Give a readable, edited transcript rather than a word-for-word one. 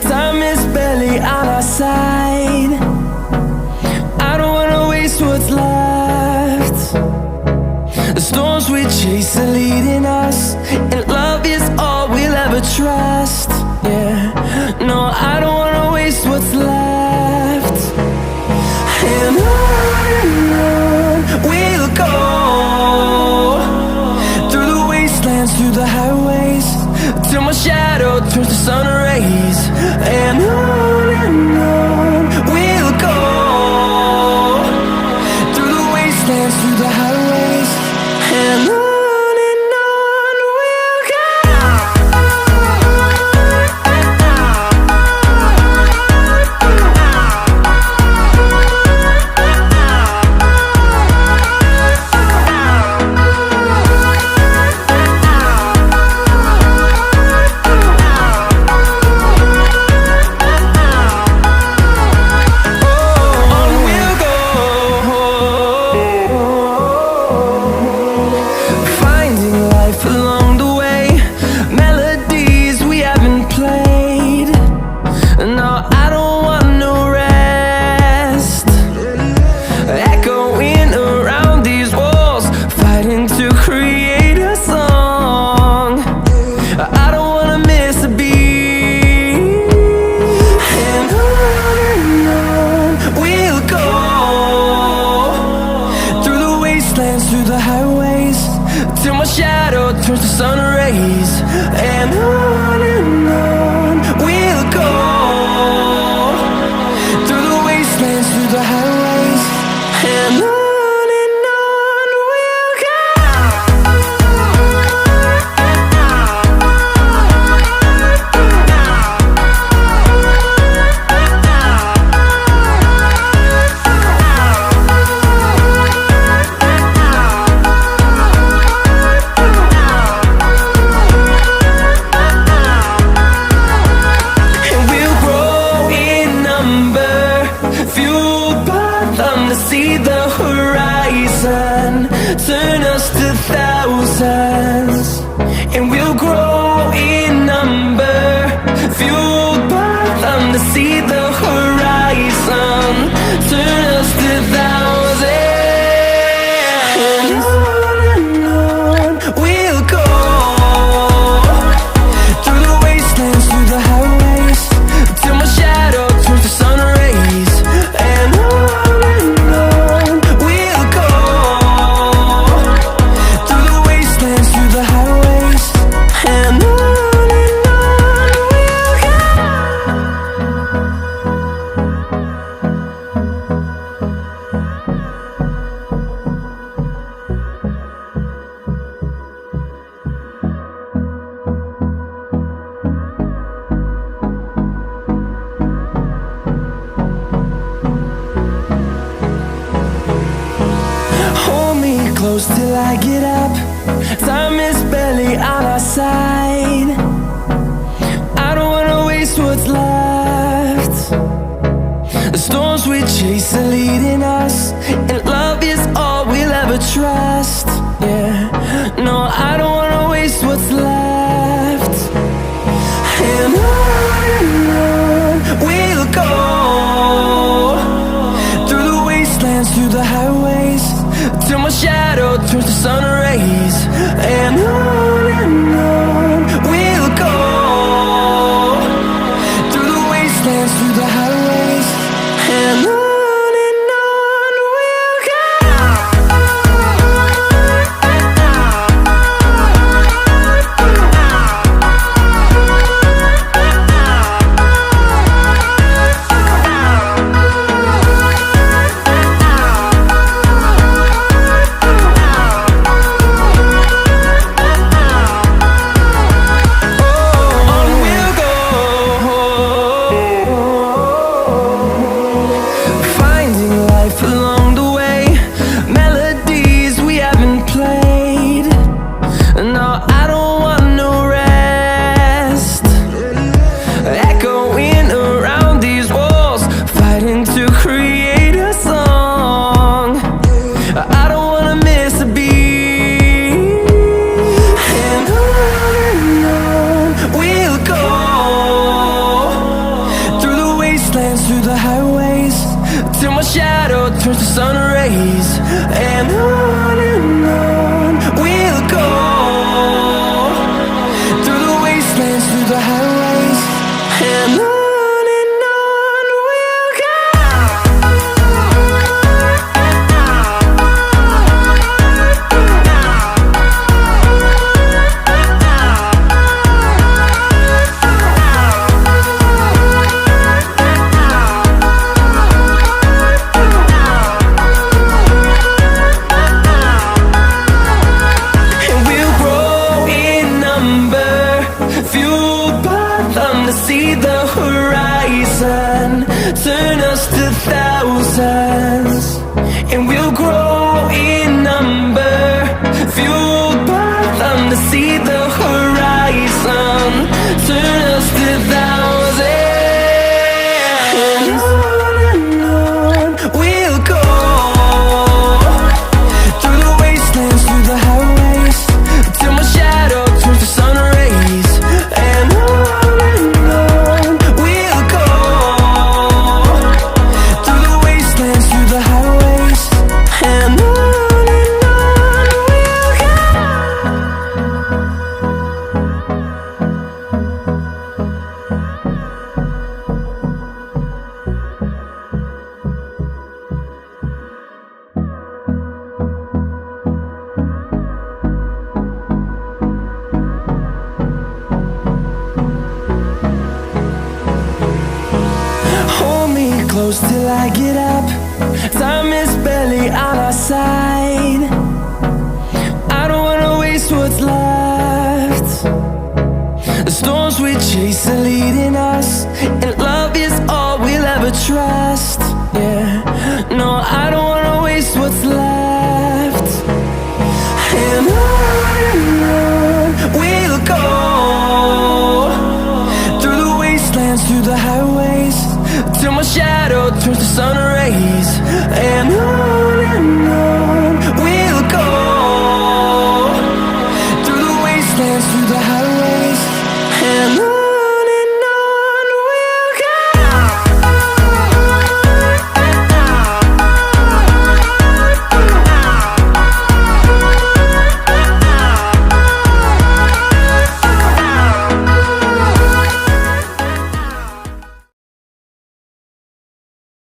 Time is barely on our side. I don't wanna waste what's left. The storms we chase are leading us, and love is all we'll ever trust. Yeah, no, I don't wanna waste what's left. And on we'll go, through the wastelands, through the highways, till my shadow turns to sun rays. And on we'll go, through the wastelands, through the highways, and on we'll go. Through the highways, till my shadow turns to sun rays. And on we'll go, through the wastelands, through the highways, and on we'll go. To see the horizon turn us to thousands, and we'll grow in number, fueled by them. To see the horizon turn us to thousands, and on we'll go, through the wastelands, through the highways, till my shadow turns to sun rays. And close till I get up. Time is barely on our side. I don't wanna waste what's left. The storms we chase are leading us, and love is all we'll ever trust. Yeah, no, I don't wanna waste what's left. And on we'll go, through the wastelands, through the highways, till my shadow turns to sun rays. And on we'll go, through the wastelands, through the highways, and on. wastelands, through the highways, till my shadow turns to sun rays. And on we'll go, through the wastelands, through the highways, and on we'll go. See the horizon turn us to thousands, and we'll grow in number, fueled by them to see the horizon turn us to thousands. And on we'll go, through the wastelands, through the highways, till my shadow turns to sun rays. And close till I get up. Time is barely on our side. I don't wanna waste what's left. The storms we chase are leading us, and love is all we'll ever trust. Yeah, no, I don't wanna waste what's left. And on we'll go, through the wastelands, through the highways, till my shadow turns to sun